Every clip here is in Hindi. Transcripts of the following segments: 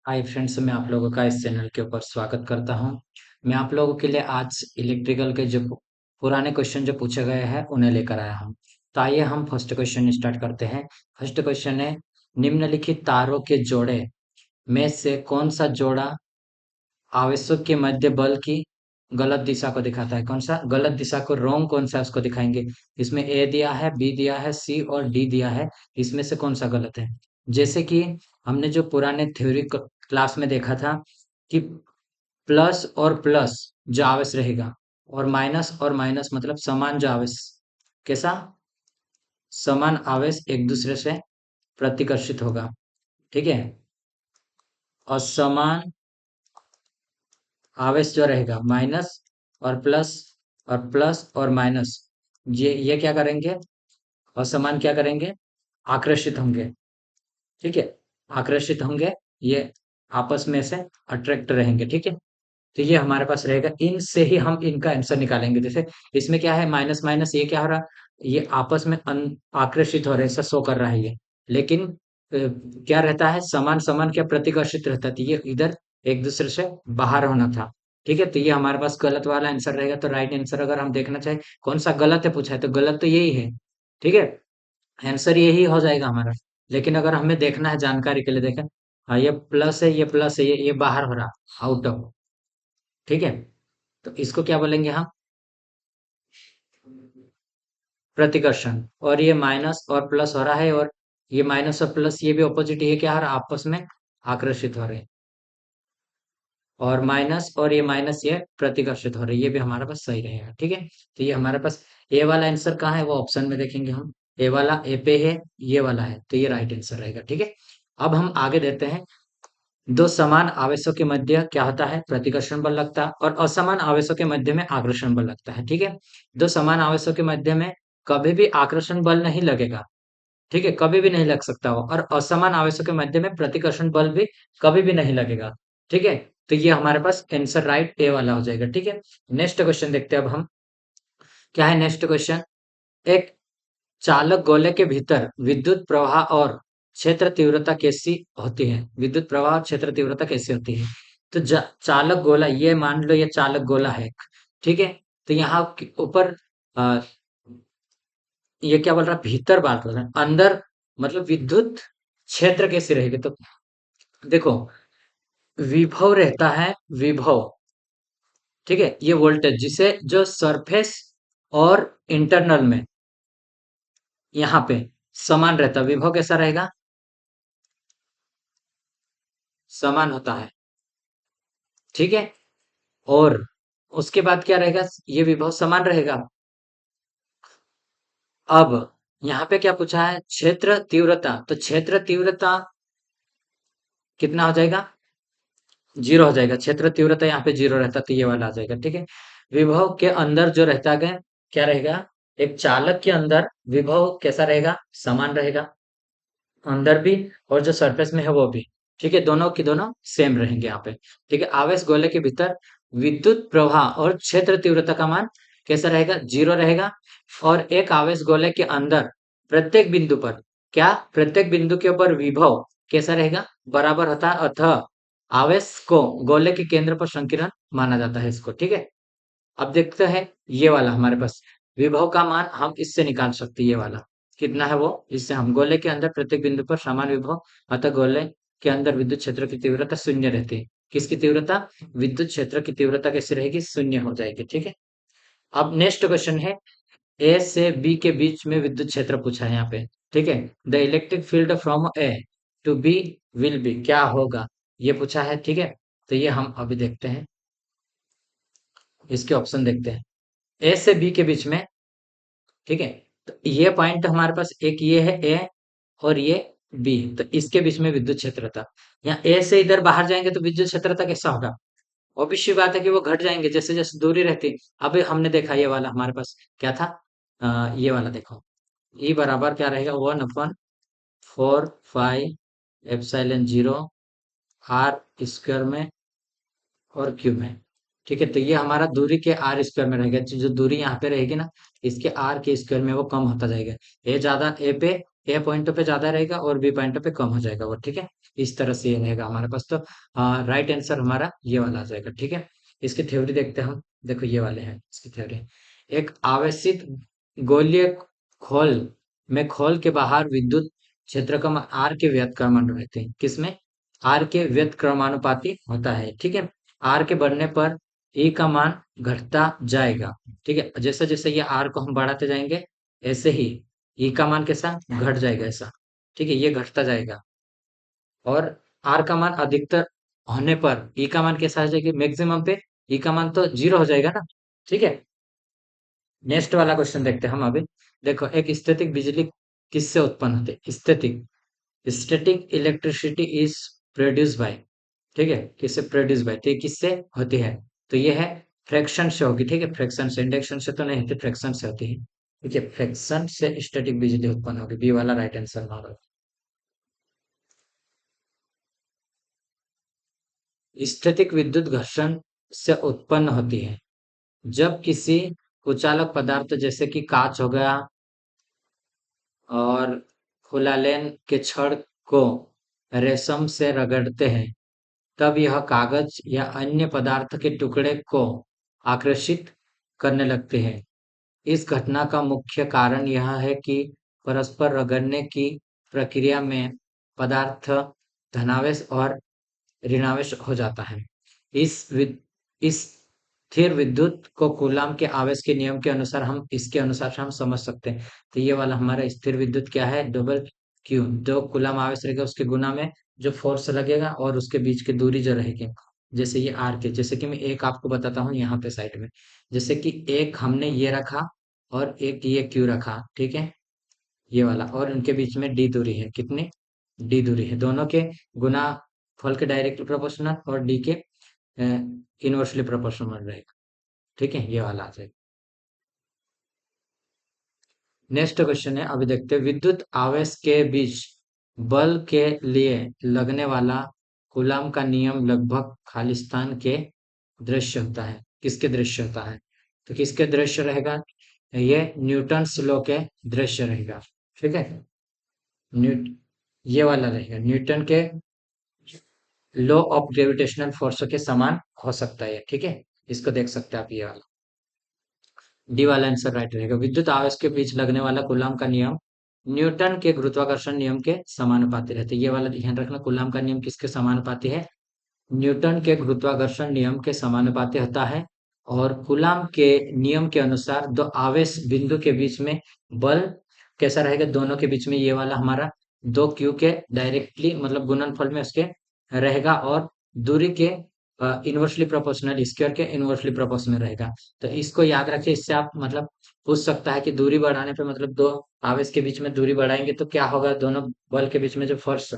हाय फ्रेंड्स, मैं आप लोगों का इस चैनल के ऊपर स्वागत करता हूं। मैं आप लोगों के लिए आज इलेक्ट्रिकल के जो पुराने क्वेश्चन जो पूछे गए हैं उन्हें लेकर आया हूं। तो आइए हम फर्स्ट क्वेश्चन स्टार्ट करते हैं। फर्स्ट क्वेश्चन है, निम्नलिखित तारों के जोड़े में से कौन सा जोड़ा आवेशों के मध्य बल की गलत दिशा को दिखाता है? कौन सा गलत दिशा को, रोंग कौन सा है उसको दिखाएंगे। इसमें ए दिया है, बी दिया है, सी और डी दिया है। इसमें से कौन सा गलत है? जैसे कि हमने जो पुराने थ्योरी क्लास में देखा था कि प्लस और प्लस जो आवेश रहेगा और माइनस मतलब समान जो आवेश, कैसा, समान आवेश एक दूसरे से प्रतिकर्षित होगा। ठीक है। और समान आवेश जो रहेगा माइनस और प्लस और माइनस, ये क्या करेंगे, और समान क्या करेंगे, आकर्षित होंगे। ठीक है, आकर्षित होंगे, ये आपस में से अट्रैक्ट रहेंगे। ठीक है। तो ये हमारे पास रहेगा, इनसे ही हम इनका आंसर निकालेंगे। जैसे इसमें क्या है, माइनस माइनस, ये क्या हो रहा, ये आपस में आकर्षित हो रहे हैं, ऐसा शो कर रहा है ये। लेकिन क्या रहता है, समान समान क्या प्रतिकर्षित रहता है, तो ये इधर एक दूसरे से बाहर होना था। ठीक है, तो ये हमारे पास गलत वाला आंसर रहेगा। तो राइट आंसर अगर हम देखना चाहें कौन सा गलत है पूछा है, तो गलत तो यही है। ठीक है, आंसर यही हो जाएगा हमारा। लेकिन अगर हमें देखना है जानकारी के लिए, देखें, हाँ ये प्लस है, ये प्लस है, ये बाहर हो रहा, आउट ऑफ। ठीक है, तो इसको क्या बोलेंगे हम, प्रतिकर्षण। और ये माइनस और प्लस हो रहा है, और ये माइनस और प्लस ये भी ऑपोजिट, ये क्या हो रहा है, आपस में आकर्षित हो रहे हैं। और माइनस और ये माइनस ये प्रतिकर्षित हो रहे हैं, ये भी हमारे पास सही रहेगा। ठीक है, तो ये हमारे पास ए वाला आंसर कहाँ है, वो ऑप्शन में देखेंगे हम। ए वाला ए पे है, ये वाला है, तो ये राइट आंसर रहेगा। ठीक है, अब हम आगे देते हैं। दो समान आवेशों के मध्य क्या होता है, प्रतिकर्षण बल लगता है, और असमान आवेशों के मध्य में आकर्षण बल लगता है। ठीक है, दो समान आवेशों के मध्य में कभी भी आकर्षण बल नहीं लगेगा। ठीक है, कभी भी नहीं लग सकता हो, और असमान आवेशों के मध्य में प्रतिकर्षण बल भी कभी भी नहीं लगेगा। ठीक है, तो ये हमारे पास आंसर राइट ए वाला हो जाएगा। ठीक है, नेक्स्ट क्वेश्चन देखते हैं अब हम। क्या है नेक्स्ट क्वेश्चन, एक चालक गोले के भीतर विद्युत प्रवाह और क्षेत्र तीव्रता कैसी होती है? विद्युत प्रवाह और क्षेत्र तीव्रता कैसी होती है? तो चालक गोला, ये मान लो ये चालक गोला है। ठीक है, तो यहाँ ऊपर अ, ये क्या बोल रहा है, भीतर बात कर रहा है, अंदर मतलब विद्युत क्षेत्र कैसी रहेगी। तो देखो, विभव रहता है, विभव। ठीक है, ये वोल्टेज जिसे जो सरफेस और इंटरनल में यहाँ पे समान रहता है, विभव कैसा रहेगा, समान होता है। ठीक है, और उसके बाद क्या रहेगा, ये विभव समान रहेगा। अब यहाँ पे क्या पूछा है, क्षेत्र तीव्रता, तो क्षेत्र तीव्रता कितना हो जाएगा, जीरो हो जाएगा। क्षेत्र तीव्रता यहाँ पे जीरो रहता, तो ये वाला आ जाएगा। ठीक है, विभव के अंदर जो रहता है क्या रहेगा, एक चालक के अंदर विभव कैसा रहेगा, समान रहेगा, अंदर भी और जो सरफेस में है वो भी। ठीक है, दोनों की दोनों सेम रहेंगे यहाँ पे। ठीक है, आवेश गोले के भीतर विद्युत प्रवाह और क्षेत्र तीव्रता का मान कैसा रहेगा, जीरो रहेगा। और एक आवेश गोले के अंदर प्रत्येक बिंदु पर, क्या, प्रत्येक बिंदु के ऊपर विभव कैसा रहेगा, बराबर होता है, अतः आवेश को गोले के केंद्र पर संकीर्ण माना जाता है इसको। ठीक है, अब देखते हैं ये वाला हमारे पास विभव का मान हम इससे निकाल सकते हैं। ये वाला कितना है वो, इससे हम गोले के अंदर प्रत्येक बिंदु पर समान विभव, अतः गोले के अंदर विद्युत क्षेत्र की तीव्रता शून्य रहती है। किसकी तीव्रता, विद्युत क्षेत्र की तीव्रता कैसी रहेगी, शून्य हो जाएगी। ठीक है, अब नेक्स्ट क्वेश्चन है, ए से बी के बीच में विद्युत क्षेत्र पूछा है यहाँ पे। ठीक है, the electric field from A to B will be, क्या होगा, ये पूछा है। ठीक है, तो ये हम अभी देखते हैं, इसके ऑप्शन देखते हैं। ए से बी के बीच में, ठीक है, तो ये पॉइंट हमारे पास एक ये है ए, और ये बी, तो इसके बीच में विद्युत क्षेत्र था। यहाँ ए से इधर बाहर जाएंगे तो विद्युत क्षेत्रता कैसा होगा, ऑब्वियस सी बात है कि वो घट जाएंगे जैसे जैसे दूरी रहती। अभी हमने देखा ये वाला हमारे पास क्या था, ये वाला देखो, ई बराबर क्या रहेगा, 1/4 पाई एप्सिलॉन 0 आर स्क्वायर में और क्यूब है। ठीक है, तो ये हमारा दूरी के आर स्क्वायर में रहेगा, जो दूरी यहाँ पे रहेगी ना, इसके आर के स्क्वायर में वो कम होता जाएगा। ए ज्यादा, ए पे ए पॉइंटों पे ज्यादा रहेगा और बी पॉइंटों पे कम हो जाएगा वो, ठीक है। इस तरह से ये रहेगा हमारे पास। तो राइट आंसर हमारा ये वाला आ जाएगा, ठीक है। इसकी थ्योरी देखते हैं हम। देखो ये वाले हैं इसकी थ्योरी। एक आवेशित गोलीय खोल में खोल के बाहर विद्युत क्षेत्र का मान आर के व्युत्क्रमानुपाती रहते हैं। किसमें? आर के व्युत्क्रमानुपाती होता है, ठीक है। आर के बढ़ने पर ई का मान घटता जाएगा, ठीक है। जैसे जैसे ये आर को हम बढ़ाते जाएंगे, ऐसे ही ई का मान कैसा घट जाएगा, ऐसा, ठीक है। ये घटता जाएगा। और आर का मान अधिकतर होने पर ई का मान कैसा हो जाएगा? मैक्सिमम पे ई का मान तो 0 हो जाएगा ना, ठीक है। नेक्स्ट वाला क्वेश्चन देखते हैं हम अभी। देखो, एक स्टैटिक बिजली किससे उत्पन्न होती है? Static static electricity is produce by, ठीक है, किससे प्रोड्यूस बाय, तो ये किससे होती है? तो ये है फ्रैक्शन से होगी, ठीक है। फ्रैक्शन से, इंडक्शन से तो नहीं होती, फ्रैक्शन से होती है, ठीक है। फ्रैक्शन से स्टैटिक बिजली उत्पन्न होगी, बी वाला राइट आंसर हमारा। स्टैटिक विद्युत घर्षण से उत्पन्न होती है जब किसी कुचालक पदार्थ जैसे कि कांच हो गया और फुलालेन के छड़ को रेशम से रगड़ते हैं, तब यह कागज या अन्य पदार्थ के टुकड़े को आकर्षित करने लगते हैं। इस घटना का मुख्य कारण यह है कि परस्पर रगड़ने की प्रक्रिया में पदार्थ धनावेश और ऋणावेश हो जाता है। इस स्थिर विद्युत को कूलाम के आवेश के नियम के अनुसार हम इसके अनुसार से हम समझ सकते हैं। तो ये वाला हमारा स्थिर विद्युत क्या है? डबल क्यू, जो कूलाम आवेश रहेगा उसके गुना में जो फोर्स लगेगा और उसके बीच की दूरी जो रहेगी, जैसे ये आर के, जैसे कि मैं एक आपको बताता हूँ यहाँ पे साइड में। जैसे कि एक हमने ये रखा और एक ये क्यू रखा, ठीक है, ये वाला, और उनके बीच में डी दूरी है। कितनी? डी दूरी है। दोनों के गुना फल के डायरेक्टली प्रोपोर्शनल और डी के इनवर्सली प्रोपोर्शनल रहेगा, ठीक है। ये वाला आ जाएगा। नेक्स्ट क्वेश्चन है, अभी देखते हैं। विद्युत आवेश के बीच बल के लिए लगने वाला कूलाम का नियम लगभग खालिस्तान के दृश्य होता है। किसके दृश्य होता है? तो किसके दृश्य रहेगा? ये न्यूटन लॉ के दृश्य रहेगा, ठीक है। न्यूट ये वाला रहेगा न्यूटन के लॉ ऑफ ग्रेविटेशनल फोर्स के समान हो सकता है, ठीक है। इसको देख सकते हैं आप, ये वाला डी वाला आंसर राइट रहेगा। विद्युत आवेश के बीच लगने वाला कूलाम का नियम न्यूटन के गुरुत्वाकर्षण नियम के समानुपाती रहते हैं। ये वाला ध्यान रखना, कूलाम का नियम किसके समानुपाती है? न्यूटन के गुरुत्वाकर्षण नियम के समानुपाती होता है। और कूलाम के नियम के अनुसार दो आवेश बिंदु के बीच में बल कैसा रहेगा? दोनों के बीच में ये वाला हमारा दो क्यू के डायरेक्टली मतलब गुणनफल में उसके रहेगा, और दूरी के इनवर्सली प्रोपोर्शनल, स्क्वायर के इनवर्सली प्रोपोर्शनल रहेगा। तो इसको याद रखिए। इससे आप मतलब पूछ सकता है कि दूरी बढ़ाने पे मतलब दो आवेश के बीच में दूरी बढ़ाएंगे तो क्या होगा? दोनों बल के बीच में जो फोर्स,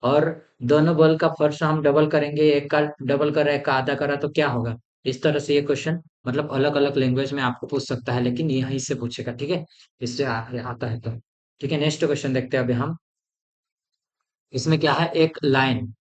और दोनों बल का फोर्स हम डबल करेंगे, एक का डबल करा एक का आधा करा तो क्या होगा? इस तरह से ये क्वेश्चन मतलब अलग अलग लैंग्वेज में आपको पूछ सकता है, लेकिन यहीं से पूछेगा, ठीक है। इससे आता है तो, ठीक है। नेक्स्ट क्वेश्चन देखते हैं अभी हम। इसमें क्या है? एक line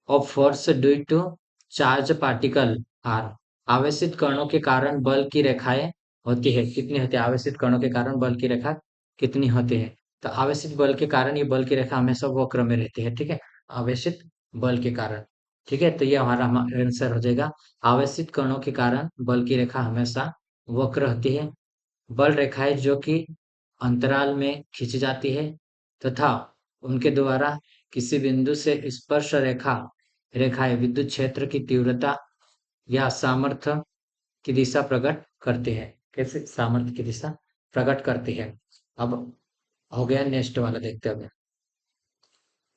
of force due to charge particle or, आवेशित कणों के कारण बल की रेखाएं होती है। कितनी होती है? आवेशित कणों के कारण बल की रेखा कितनी होती है? तो आवेशित बल के कारण ये बल की रेखा हमेशा वक्र में रहती है, ठीक है। आवेशित बल के कारण, ठीक है। तो ये हमारा आंसर हो जाएगा। आवेशित कणों के कारण बल की रेखा हमेशा वक्र होती है। बल रेखाएं जो कि अंतराल में खींची जाती है तथा उनके द्वारा किसी बिंदु से स्पर्श रेखाएं विद्युत क्षेत्र की तीव्रता या सामर्थ्य की दिशा प्रकट करती है। कैसे सामर्थ्य की दिशा प्रकट करती है? अब हो गया। नेक्स्ट वाला देखते हैं।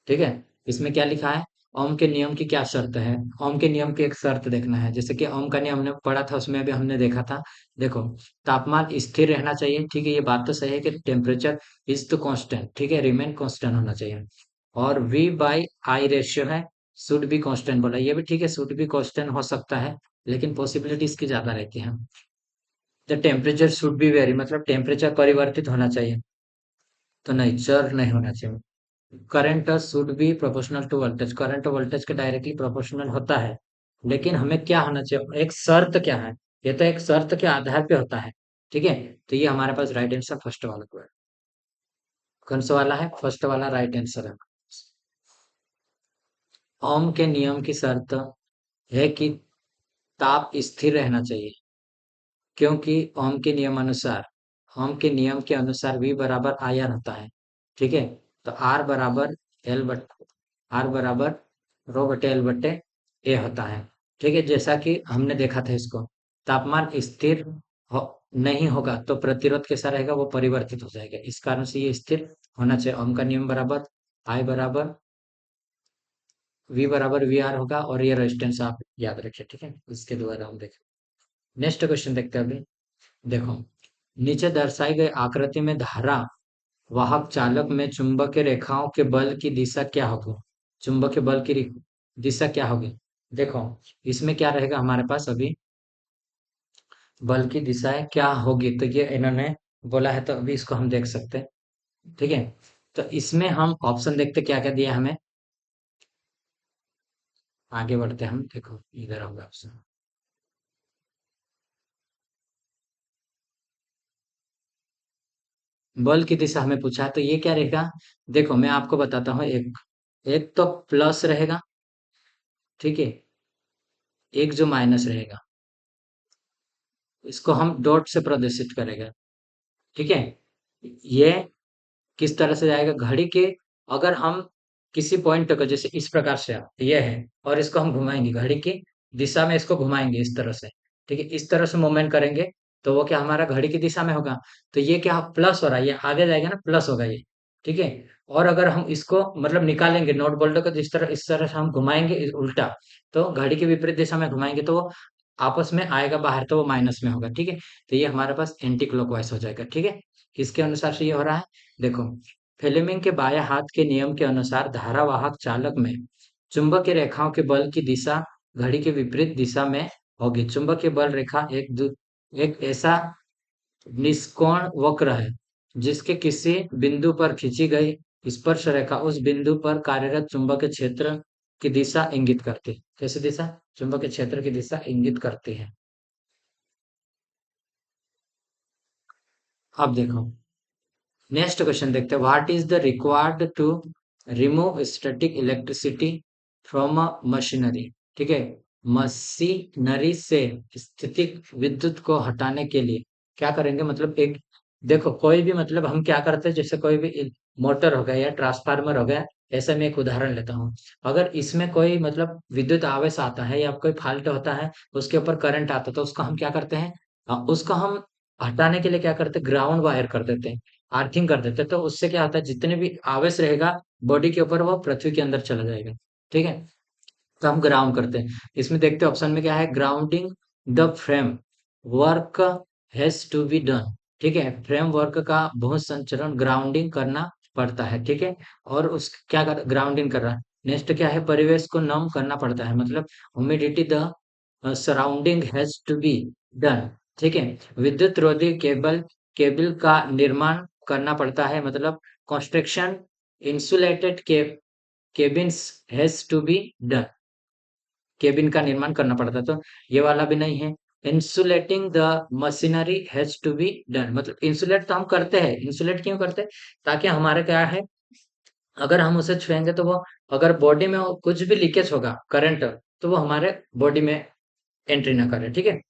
ठीक है, इसमें क्या लिखा है? ओम के नियम की क्या शर्त है? ओम के नियम की एक शर्त देखना है। जैसे कि ओम का नियम हमने पढ़ा था, उसमें भी हमने देखा था। देखो, तापमान स्थिर रहना चाहिए, ठीक है। ये बात तो सही है कि टेम्परेचर इज तो कांस्टेंट, ठीक है, रिमेन कांस्टेंट होना चाहिए। और V बाई आई रेशियो है, शुड बी कांस्टेंट बोला, ये भी ठीक है, शुड बी कांस्टेंट हो सकता है, लेकिन पॉसिबिलिटी इसकी ज्यादा रहती है। The temperature should be very, मतलब टेम्परेचर परिवर्तित होना चाहिए, तो नहीं, चर नहीं होना चाहिए। Current should be proportional to voltage, current voltage के डायरेक्टली प्रोपोर्शनल होता है, लेकिन हमें क्या होना चाहिए? एक शर्त क्या है? ये तो एक शर्त के आधार पे होता है, ठीक है। तो ये हमारे पास राइट आंसर फर्स्ट वाला को है। कौन सा वाला है? फर्स्ट वाला राइट आंसर है। ओम के नियम की शर्त है कि ताप स्थिर रहना चाहिए, क्योंकि ओम के नियम के अनुसार V बराबर आई आर होता है। ठीक है, तो आर बराबर एल बट आर बराबर रो बटे एल बटे ए होता है। ठीक है, जैसा कि हमने देखा था इसको, तापमान स्थिर हो, नहीं होगा तो प्रतिरोध कैसा रहेगा? वो परिवर्तित हो जाएगा। इस कारण से ये स्थिर होना चाहिए। ओम का नियम बराबर आई बराबर V बराबर वी आर होगा, और ये रेजिस्टेंस आप याद रखिए। ठीक है, इसके द्वारा हम देखें। नेक्स्ट क्वेश्चन देखते हैं अभी। देखो, नीचे दर्शाई गई आकृति में धारा वाहक चालक में चुंबकीय रेखाओं के बल की दिशा क्या होगी? चुंबकीय बल की दिशा क्या होगी? देखो, इसमें क्या रहेगा हमारे पास अभी? बल की दिशाएं क्या होगी, तो ये इन्होंने बोला है, तो अभी इसको हम देख सकते हैं। ठीक है, तो इसमें हम ऑप्शन देखते क्या क्या दिया हमें। आगे बढ़ते हैं हम। देखो, इधर होगा ऑप्शन। बल की दिशा हमें पूछा है, तो ये क्या रहेगा? देखो, मैं आपको बताता हूँ। एक एक तो प्लस रहेगा, ठीक है, एक जो माइनस रहेगा, इसको हम डॉट से प्रदर्शित करेंगे। ठीक है, ये किस तरह से जाएगा? घड़ी के, अगर हम किसी पॉइंट को, जैसे इस प्रकार से ये है, और इसको हम घुमाएंगे घड़ी की दिशा में, इसको घुमाएंगे इस तरह से। ठीक है, इस तरह से मूवमेंट करेंगे, तो वो क्या हमारा घड़ी की दिशा में होगा। तो ये क्या प्लस हो रहा है, ये आगे जाएगा ना, प्लस होगा ये। ठीक है, और अगर हम इसको मतलब निकालेंगे नोट बोल्ट को, जिस तरह इस तरह से हम घुमाएंगे उल्टा, तो घड़ी की विपरीत दिशा में घुमाएंगे तो वो आपस में आएगा बाहर, तो वो माइनस में होगा। ठीक है, तो ये हमारे पास एंटी क्लॉकवाइज हो जाएगा। ठीक है, किसके अनुसार से ये हो रहा है? देखो, फ्लेमिंग के बाएं हाथ के नियम के अनुसार धारावाहक चालक में चुंबकीय रेखाओं के बल की दिशा घड़ी के विपरीत दिशा में होगी। चुंबकीय बल रेखा एक ऐसा निष्कोण वक्र है जिसके किसी बिंदु पर खींची गई स्पर्श रेखा उस बिंदु पर कार्यरत चुंबकीय क्षेत्र की दिशा इंगित करती है। कैसी दिशा? चुंबकीय क्षेत्र की दिशा इंगित करती है। अब देखो, नेक्स्ट क्वेश्चन देखते हैं। What is the required to remove static electricity from a machinery? ठीक है, मशीनरी से स्थितिक विद्युत को हटाने के लिए क्या करेंगे? मतलब एक, देखो, कोई भी, मतलब हम क्या करते हैं, जैसे कोई भी मोटर हो गया या ट्रांसफार्मर हो गया, ऐसे मैं एक उदाहरण लेता हूँ। अगर इसमें कोई मतलब विद्युत आवेश आता है या कोई फाल्ट होता है, उसके ऊपर करंट आता है, तो उसको हम क्या करते हैं? उसको हम हटाने के लिए क्या करते हैं? ग्राउंड वायर कर देते हैं, अर्थिंग कर देते हैं। तो उससे क्या होता है, जितने भी आवेश रहेगा बॉडी के ऊपर, वो पृथ्वी के अंदर चला जाएगा। ठीक है, तो हम ग्राउंड करते हैं। इसमें देखते हैं ऑप्शन में क्या है? Grounding the frame work has to be done. ठीक है, फ्रेम वर्क का भू संचरण ग्राउंडिंग करना पड़ता है। ठीक है, और उस क्या कर ग्राउंडिंग कर रहा है। नेक्स्ट क्या है? परिवेश को नम करना पड़ता है, मतलब humidity the surrounding has to be done. ठीक है, विद्युत रोधी केबल का निर्माण करना पड़ता है, मतलब construction insulated cabins has to be done. Cabin का निर्माण करना पड़ता है, तो ये वाला भी नहीं है। Insulating the machinery has to be done, मतलब इंसुलेट तो हम करते हैं। इंसुलेट क्यों करते हैं? ताकि हमारे क्या है, अगर हम उसे छुएंगे तो वो, अगर बॉडी में कुछ भी लीकेज होगा करंट, तो वो हमारे बॉडी में एंट्री ना करे। ठीक है,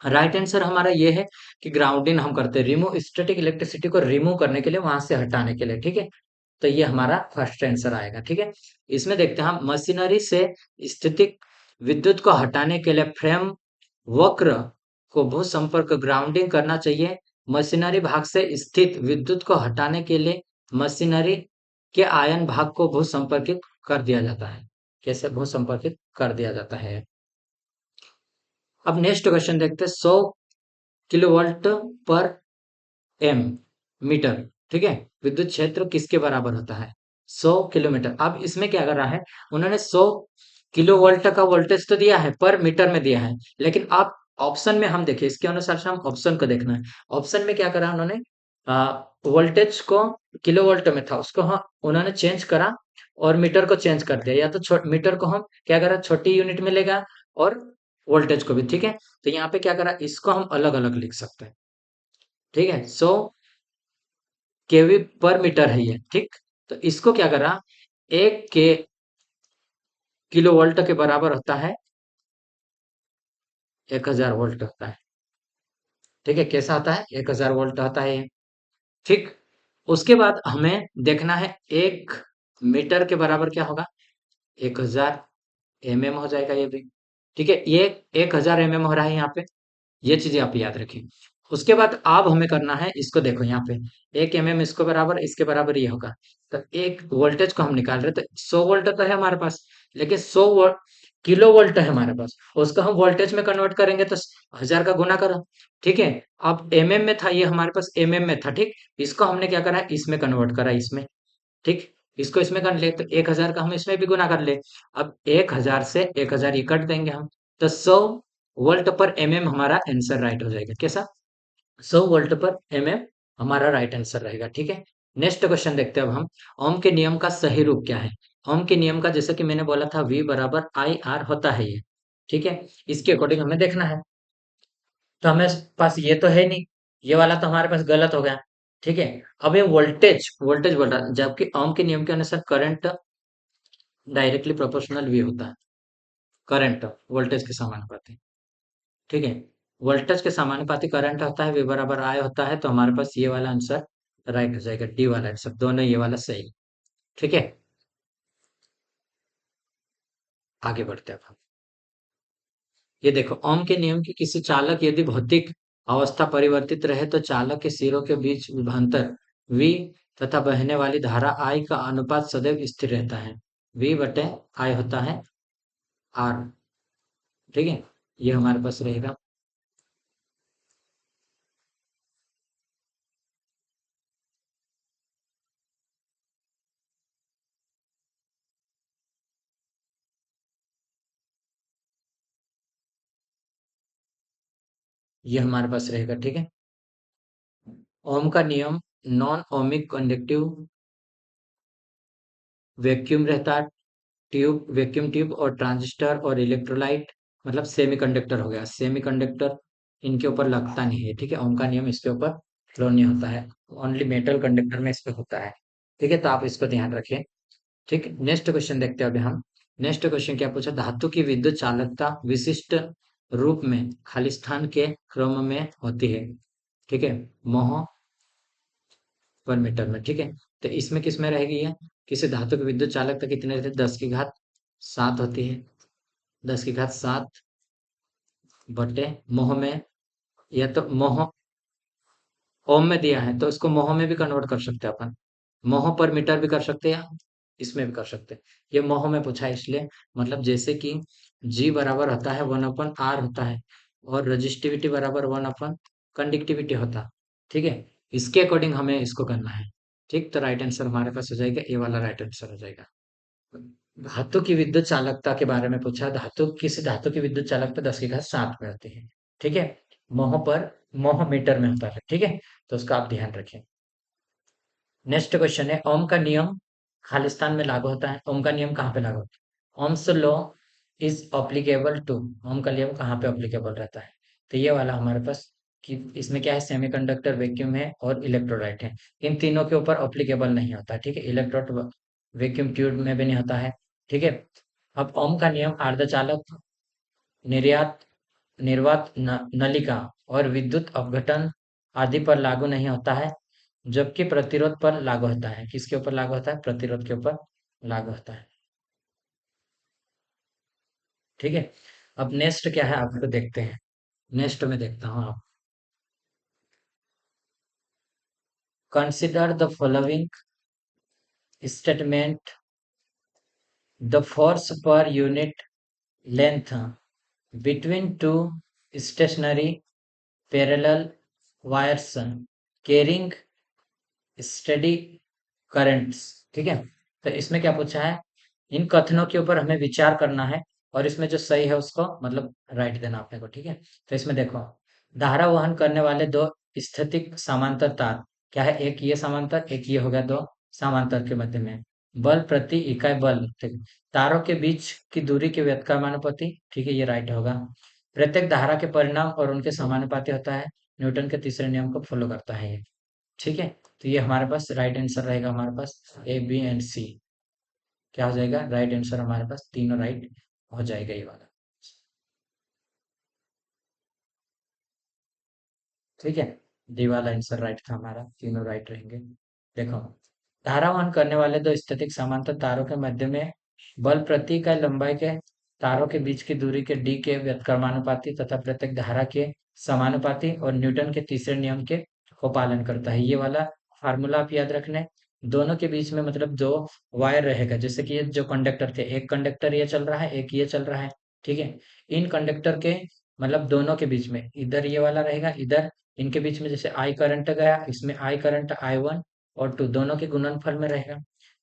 राइट आंसर हमारा ये है कि ग्राउंडिंग हम करते हैं, रिमूव स्टैटिक इलेक्ट्रिसिटी को रिमूव करने के लिए, वहां से हटाने के लिए। ठीक है, तो ये हमारा फर्स्ट आंसर आएगा। ठीक है, इसमें देखते हैं हम, मशीनरी से स्थितिक विद्युत को हटाने के लिए फ्रेम वक्र को भू संपर्क ग्राउंडिंग करना चाहिए। मशीनरी भाग से स्थित विद्युत को हटाने के लिए मशीनरी के आयन भाग को भू संपर्कित कर दिया जाता है। कैसे भू संपर्कित कर दिया जाता है? अब नेक्स्ट क्वेश्चन देखते हैं। 100 किलोवाट पर एम मीटर, ठीक है, विद्युत क्षेत्र किसके बराबर होता है? 100 किलोमीटर। अब इसमें क्या कर रहा है, उन्होंने 100 किलोवोल्ट का वोल्टेज तो दिया है, पर मीटर में दिया है। लेकिन आप ऑप्शन में हम देखें, इसके अनुसार से हम ऑप्शन को देखना है। ऑप्शन में क्या करा उन्होंने? वोल्टेज को किलोवोल्ट में था, उसको हाँ उन्होंने चेंज करा, और मीटर को चेंज कर दिया। या तो मीटर को हम क्या करा, छोटी यूनिट में लेगा, और वोल्टेज को भी। ठीक है, तो यहाँ पे क्या करा, इसको हम अलग अलग लिख सकते हैं। ठीक है, 100 केवी पर मीटर है ये, ठीक। तो इसको क्या करा, एक के किलो वोल्ट के बराबर होता है 1000 वोल्ट होता है, ठीक है। कैसा आता है, 1000 वोल्ट आता है ये, ठीक। उसके बाद हमें देखना है एक मीटर के बराबर क्या होगा, 1000 mm हो जाएगा ये भी, ठीक है। ये 1000 mm हो रहा है यहाँ पे, ये चीजें आप याद रखें। उसके बाद अब हमें करना है, इसको देखो यहाँ पे 1 mm इसको बराबर, इसके बराबर ये होगा। तो एक वोल्टेज को हम निकाल रहे, तो 100 वोल्ट तो है हमारे पास, लेकिन 100 वोल्ट किलो वोल्ट है हमारे पास, उसको हम वोल्टेज में कन्वर्ट करेंगे तो 1000 का गुना करो, ठीक है। अब एमएम में था ये, हमारे पास एमएम में था, ठीक। इसको हमने क्या करा, इसमें कन्वर्ट करा, इसमें, ठीक। इसको इसमें कर ले तो 1000 का हम इसमें भी गुना कर ले। अब 1000 से 1000 ये कट देंगे हम, तो 100 वोल्ट पर एमएम हमारा आंसर राइट हो जाएगा। कैसा, 100 वोल्ट पर एमएम हमारा राइट आंसर रहेगा, ठीक है। नेक्स्ट क्वेश्चन देखते हैं अब हम, ओम के नियम का सही रूप क्या है। ओम के नियम का, जैसे कि मैंने बोला था, V बराबर आई आर होता है ये, ठीक है। इसके अकॉर्डिंग हमें देखना है। तो हमें पास ये तो है नहीं, ये वाला तो हमारे पास गलत हो गया, ठीक है। अब ये वोल्टेज वोल्टेज बोल रहा है, जबकि ओम के नियम के अनुसार करंट डायरेक्टली प्रोपोर्शनल V होता है, करंट वोल्टेज के समानुपाती, ठीक है। वोल्टेज के समानुपाती करंट होता है, V बराबर I होता है, तो हमारे पास ये वाला आंसर राइट हो जाएगा, डी वाला आंसर, दोनों ये वाला सही, ठीक है। आगे बढ़ते हैं अब हम। ये देखो, ओम के नियम की किसी चालक यदि भौतिक अवस्था परिवर्तित रहे तो चालक के सिरों के बीच विभवांतर V तथा बहने वाली धारा I का अनुपात सदैव स्थिर रहता है। V बटे I होता है R, ठीक है। ये हमारे पास रहेगा। ये हमारे पास रहेगा, ठीक है। ओम का नियम नॉन ओमिक कंडक्टिव वैक्यूम रहता है, ट्यूब, वैक्यूम ट्यूब और ट्रांजिस्टर और इलेक्ट्रोलाइट, मतलब सेमीकंडक्टर हो गया, सेमीकंडक्टर इनके ऊपर लगता नहीं है, ठीक है। ओम का नियम इसके ऊपर फ्लो नहीं होता है, ओनली मेटल कंडक्टर में इस पे होता है, ठीक है। तो आप इसको ध्यान रखें, ठीक। नेक्स्ट क्वेश्चन देखते हैं अभी हम। नेक्स्ट क्वेश्चन क्या पूछा, धातु की विद्युत चालकता विशिष्ट रूप में खालिस्तान के क्रम में होती है, ठीक है, मोह पर मीटर में, ठीक है। तो इसमें किस में रहेगी ये, किसी धातु की विद्युत चालकता कितने रहते हैं, 10 की घात 7 होती है, 10 की घात 7 बटे मोह में, या तो मोह ओम में दिया है तो इसको मोह में भी कन्वर्ट कर सकते हैं अपन, मोह पर मीटर भी कर सकते हैं, इसमें भी कर सकते हैं। ये मोह में पूछा है इसलिए, मतलब जैसे कि G बराबर होता है 1/R होता है, और रजिस्टिविटी बराबर 1/कंडक्टिविटी होता, ठीक है। इसके अकॉर्डिंग हमें इसको करना है, ठीक। तो राइट आंसर हमारे पास हो जाएगा, ये वाला राइट आंसर हो जाएगा। धातु की विद्युत चालकता के बारे में पूछा, धातु, किसी धातु की विद्युत चालकता 10 की घात 7 में होती है, ठीक है। मोह पर, मोह मीटर में होता है, ठीक है। तो उसका आप ध्यान रखें। नेक्स्ट क्वेश्चन है, ओम का नियम खालिस्तान में लागू होता है, ओम का नियम कहाँ पे लागू होता है, Ohm's law is applicable to, Ohm का नियम कहाँ पे अप्लीकेबल रहता है। तो ये वाला हमारे पास, कि इसमें क्या है, सेमीकंडक्टर, वैक्यूम है और इलेक्ट्रोलाइट है, इन तीनों के ऊपर अप्लीकेबल नहीं होता, ठीक है। इलेक्ट्रोड वैक्यूम ट्यूब में भी नहीं होता है, ठीक है। अब ओम का नियम अर्धचालक, निर्यात, निर्वात नलिका और विद्युत अपघटन आदि पर लागू नहीं होता है, जबकि प्रतिरोध पर लागू होता है। किसके ऊपर लागू होता है, प्रतिरोध के ऊपर लागू होता है, ठीक है। अब नेक्स्ट क्या है आपको देखते हैं, नेक्स्ट में देखता हूँ आप, consider the following statement, the force per unit length between two stationary parallel wires carrying steady currents, ठीक है। तो इसमें क्या पूछा है, इन कथनों के ऊपर हमें विचार करना है, और इसमें जो सही है उसको मतलब राइट देना अपने को, ठीक है। तो इसमें देखो, धारा वहन करने वाले दो स्थितिक समांतर तार, क्या है, एक ये समांतर, एक ये हो गया, दो समांतर के मध्य में बल प्रति इकाई बल, ठीक है? तारों के बीच की दूरी के व्युत्क्रमानुपाती, ठीक है, ये राइट होगा। प्रत्येक धारा के परिणाम और उनके समानुपाती होता है, न्यूटन के तीसरे नियम को फॉलो करता है ये, ठीक है। तो ये हमारे पास राइट आंसर रहेगा, हमारे पास ए बी एंड सी क्या हो जाएगा, राइट आंसर हमारे पास तीनों राइट हो जाएगा ये वाला। ठीक है, डी वाला आंसर राइट था हमारा, तीनों राइट रहेंगे। देखो, धारा वहन करने वाले दो स्थैतिक समांतर तारों के मध्य में बल प्रति इकाई लंबाई के तारों के बीच की दूरी के डी के व्युत्क्रमानुपाती तथा प्रत्येक धारा के समानुपाती और न्यूटन के तीसरे नियम के को पालन करता है। ये वाला फार्मूला आप याद रखना है। दोनों के बीच में मतलब दो वायर रहेगा, जैसे कि ये जो कंडक्टर थे, एक कंडक्टर ये चल रहा है, एक ये चल रहा है। ठीक है, इन कंडक्टर के मतलब दोनों के बीच में इधर ये वाला रहेगा, इधर इनके बीच में जैसे आई करंट गया, इसमें आई करंट I1 और 2 दोनों के गुणनफल में रहेगा।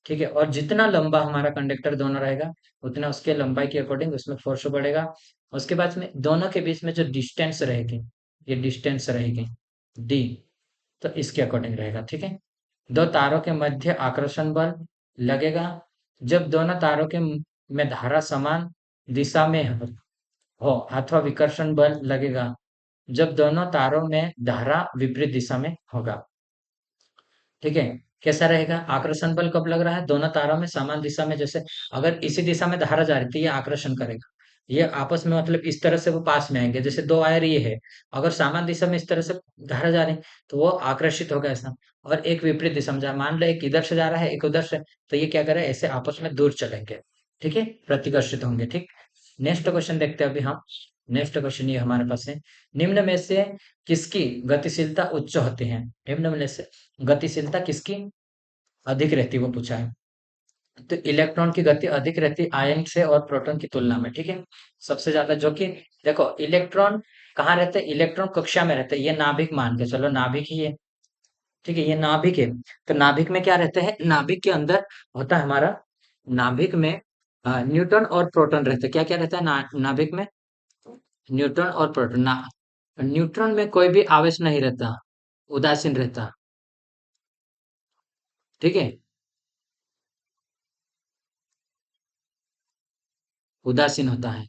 ठीक है, और जितना लंबा हमारा कंडक्टर दोनों रहेगा, उतना उसके लंबाई के अकॉर्डिंग उसमें फोर्स बढ़ेगा। उसके बाद में दोनों के बीच में जो डिस्टेंस रहेगी, ये डिस्टेंस रहेगी डी, तो इसके अकॉर्डिंग रहेगा। ठीक है, दो तारों के मध्य आकर्षण बल लगेगा जब दोनों तारों के में धारा समान दिशा में हो अथवा विकर्षण बल लगेगा जब दोनों तारों में धारा विपरीत दिशा में होगा। ठीक है, कैसा रहेगा, आकर्षण बल कब लग रहा है, दोनों तारों में समान दिशा में, जैसे अगर इसी दिशा में धारा जा रही थी, ये आकर्षण करेगा, ये आपस में मतलब इस तरह से वो पास में आएंगे, जैसे दो वायर ये है, अगर समान दिशा में इस तरह से धारा जा रही है, तो वो आकर्षित होगा ऐसा। और एक विपरीत दिशा में मान लो एक इधर से जा रहा है, एक उधर से, तो ये क्या करे, ऐसे आपस में दूर चलेंगे। ठीक है, प्रतिकर्षित होंगे। ठीक, नेक्स्ट क्वेश्चन देखते हैं अभी हम। नेक्स्ट क्वेश्चन ये हमारे पास है, निम्न में से किसकी गतिशीलता उच्च होती है, निम्न में से गतिशीलता किसकी अधिक रहती है, वो पूछा है। तो इलेक्ट्रॉन की गति अधिक रहती है आयन से और प्रोटॉन की तुलना में। ठीक है, सबसे ज्यादा जो कि देखो इलेक्ट्रॉन कहाँ रहते हैं, इलेक्ट्रॉन कक्षा में रहते हैं, ये नाभिक मान के चलो, नाभिक ही है। ठीक है, ये नाभिक है। तो नाभिक में क्या रहते हैं, नाभिक के अंदर होता है हमारा, नाभिक में न्यूट्रॉन और प्रोटॉन रहते हैं। क्या क्या रहता है नाभिक में, न्यूट्रॉन और प्रोटॉन न्यूट्रॉन में कोई भी आवेश नहीं रहता, उदासीन रहता। ठीक है, उदासीन होता है।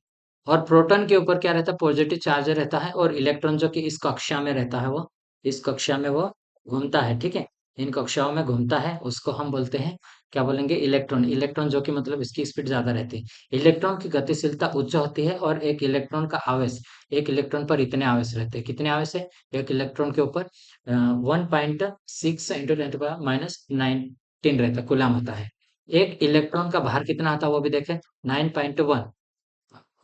और प्रोटॉन के ऊपर क्या रहता है, पॉजिटिव चार्ज रहता है, और इलेक्ट्रॉन जो कि इस कक्षा में रहता है, वो इस कक्षा में वो घूमता है। ठीक है, इन कक्षाओं में घूमता है, उसको हम बोलते हैं, क्या बोलेंगे, इलेक्ट्रॉन। इलेक्ट्रॉन जो कि मतलब इसकी स्पीड ज्यादा रहती है, इलेक्ट्रॉन की गतिशीलता उच्च होती है, और एक इलेक्ट्रॉन का आवेश, एक इलेक्ट्रॉन पर इतने आवेश रहते हैं, कितने आवेश है, एक इलेक्ट्रॉन के ऊपर 1.6 इंटू 10⁻⁹ रहता है, कूलम होता है। एक इलेक्ट्रॉन का भार कितना आता है वो भी देखें, 9.1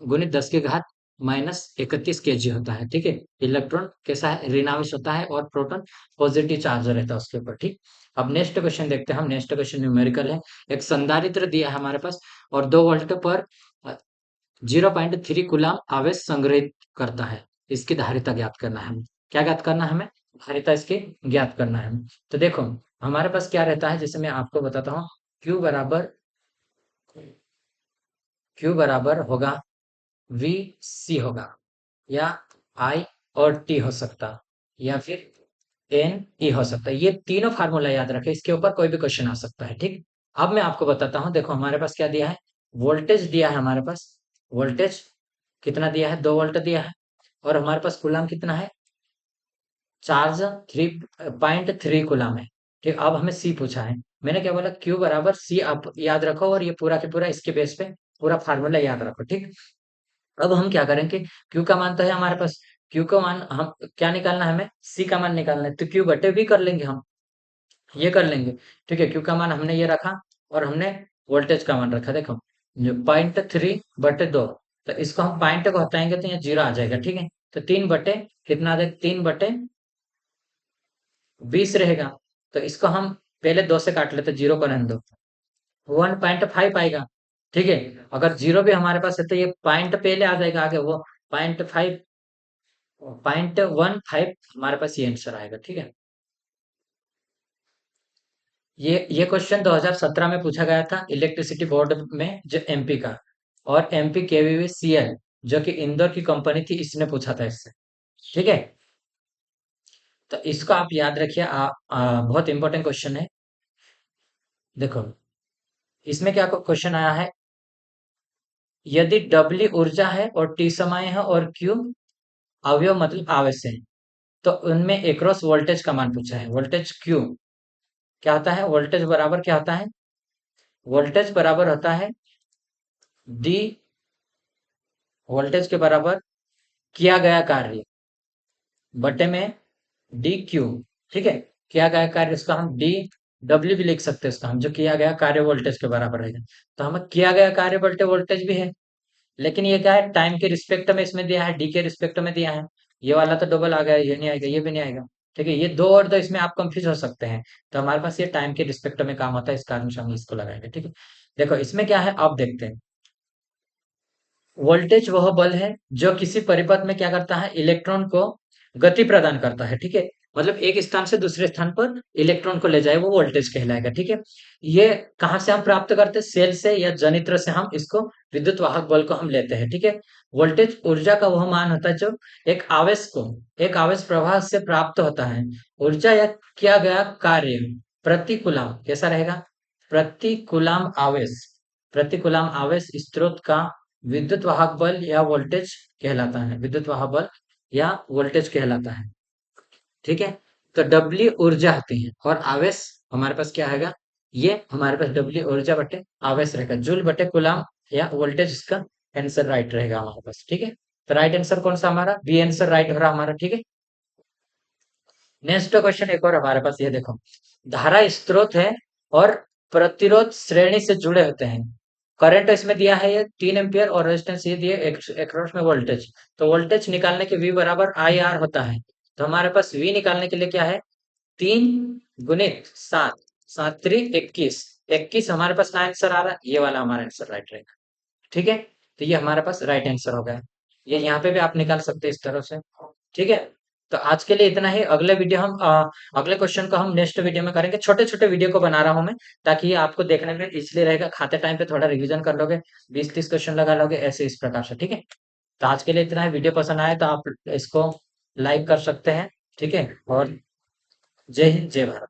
गुणित 10⁻−31 kg होता है। ठीक है, इलेक्ट्रॉन कैसा है, ऋणावेश होता है, और प्रोटॉन पॉजिटिव चार्ज रहता है उसके ऊपर। ठीक, अब नेक्स्ट क्वेश्चन देखते हैं हम। नेक्स्ट क्वेश्चन न्यूमेरिकल है। एक संधारित्र दिया है हमारे पास, और 2 वोल्ट पर 0.3 कूलम आवेश संग्रहित करता है, इसकी धारिता ज्ञात करना है हमें। क्या ज्ञात करना है हमें, धारिता इसकी ज्ञात करना है हमें। तो देखो हमारे पास क्या रहता है, जैसे मैं आपको बताता हूँ, Q बराबर, Q बराबर होगा वी सी होगा, या आई और टी हो सकता, या फिर एन ई हो सकता है। ये तीनों फार्मूला याद रखें, इसके ऊपर कोई भी क्वेश्चन आ सकता है। ठीक, अब मैं आपको बताता हूँ। देखो हमारे पास क्या दिया है, वोल्टेज दिया है हमारे पास, वोल्टेज कितना दिया है, 2 वोल्ट दिया है, और हमारे पास कूलम कितना है, चार्ज 3.3 कूलम है। ठीक, अब हमें सी पूछा है, मैंने क्या बोला, क्यू बराबर सी, आप याद रखो, और ये पूरा के पूरा इसके बेस पे पूरा फार्मूला याद रखो। ठीक, अब हम क्या करेंगे, Q का मान तो है हमारे पास, Q का मान हम क्या निकालना है, हमें C का मान निकालना है, तो Q बटे V कर लेंगे हम, ये कर लेंगे। ठीक है, Q का मान हमने ये रखा, और हमने वोल्टेज का मान रखा, देखो 0.3/2, तो इसको हम पॉइंट को हटाएंगे तो यहाँ 0 आ जाएगा। ठीक है, तो 3 बटे कितना आ जाएगा, 3/20 रहेगा। तो इसको हम पहले 2 से काट लेते, 0 को रहने दो, 1.5 आएगा। ठीक है, अगर 0 भी हमारे पास है, तो ये पॉइंट पहले आ जाएगा आगे, वो 0.5, 0.15 हमारे पास ये आंसर आएगा। ठीक है, ये क्वेश्चन 2017 में पूछा गया था इलेक्ट्रिसिटी बोर्ड में, जो एमपी का, और एमपी केवीवीसीएल जो कि इंदौर की कंपनी थी, इसने पूछा था इससे। ठीक है, तो इसको आप याद रखिए, बहुत इंपॉर्टेंट क्वेश्चन है। देखो इसमें क्या क्वेश्चन आया है, यदि डब्ल्यू ऊर्जा है और टी समय है और क्यू अवयव मतलब आवेश है, तो उनमें एक्रॉस वोल्टेज का मान पूछा है, वोल्टेज क्यू क्या होता है, वोल्टेज बराबर क्या होता है, वोल्टेज बराबर होता है डी, वोल्टेज के बराबर किया गया कार्य बटे में डी क्यू। ठीक है, किया गया कार्य, इसका हम डी डब्ल्यू भी लिख सकते हैं, इसका हम जो किया गया कार्य वोल्टेज के बराबर रहेगा। तो हमें किया गया कार्य बटे वोल्टेज भी है, लेकिन ये क्या है, टाइम के रिस्पेक्ट में इसमें दिया है, डी के रिस्पेक्ट में दिया है। ये वाला तो डबल आ गया, ये नहीं आएगा, ये भी नहीं आएगा। ठीक है, ये दो और दो इसमें आप कंफ्यूज हो सकते हैं। तो हमारे पास ये टाइम के रिस्पेक्ट में काम होता है, इस कारण से हम इसको लगाएंगे। ठीक है, देखो इसमें क्या है, आप देखते हैं। वोल्टेज वह बल है जो किसी परिपथ में क्या करता है, इलेक्ट्रॉन को गति प्रदान करता है। ठीक है, मतलब एक स्थान से दूसरे स्थान पर इलेक्ट्रॉन को ले जाए, वो वोल्टेज कहलाएगा। ठीक है, ये कहाँ से हम प्राप्त करते हैं, सेल से या जनित्र से हम इसको विद्युत वाहक बल को हम लेते हैं। ठीक है, वोल्टेज ऊर्जा का वह मान होता है जो एक आवेश को, एक आवेश प्रवाह से प्राप्त होता है। ऊर्जा या किया गया कार्य प्रति कूलाम कैसा रहेगा, प्रति कूलाम आवेश, प्रति कूलाम आवेश स्रोत का विद्युत वाहक बल या वोल्टेज कहलाता है, विद्युत वाहक बल या वोल्टेज कहलाता है। ठीक है, तो डब्ल्यू ऊर्जा होती है और आवेश हमारे पास क्या आएगा, ये हमारे पास डब्ल्यू ऊर्जा बटे आवेश रहेगा, जूल बटे कूलाम या वोल्टेज, इसका आंसर राइट रहेगा हमारे पास। ठीक है, तो राइट आंसर कौन सा हमारा, बी आंसर राइट हो रहा हमारा। ठीक है, नेक्स्ट क्वेश्चन एक और हमारे पास, ये देखो, धारा स्रोत है और प्रतिरोध श्रेणी से जुड़े होते हैं। करंट इसमें दिया है ये 3 एम्पियर और रेजिस्टेंस ये दिए एक्रॉस में वोल्टेज। तो वोल्टेज निकालने के V बराबर आई आर होता है। तो हमारे पास V निकालने के लिए क्या है, 3 गुणित 7, 7 3 21, 21 हमारे पास आंसर आ रहा है, ये वाला हमारा आंसर राइट रहेगा। ठीक है, तो ये हमारे पास राइट आंसर हो गया। ये यहाँ पे भी आप निकाल सकते हैं इस तरह से। ठीक है, तो आज के लिए इतना ही। अगले वीडियो हम अगले क्वेश्चन को हम नेक्स्ट वीडियो में करेंगे। छोटे छोटे वीडियो को बना रहा हूँ मैं, ताकि ये आपको देखने में इसलिए रहेगा, खाते टाइम पे थोड़ा रिवीजन कर लोगे, 20 30 क्वेश्चन लगा लोगे ऐसे, इस प्रकार से। ठीक है, तो आज के लिए इतना है। वीडियो पसंद आए तो आप इसको लाइक कर सकते हैं। ठीक है, और जय हिंद जय भारत।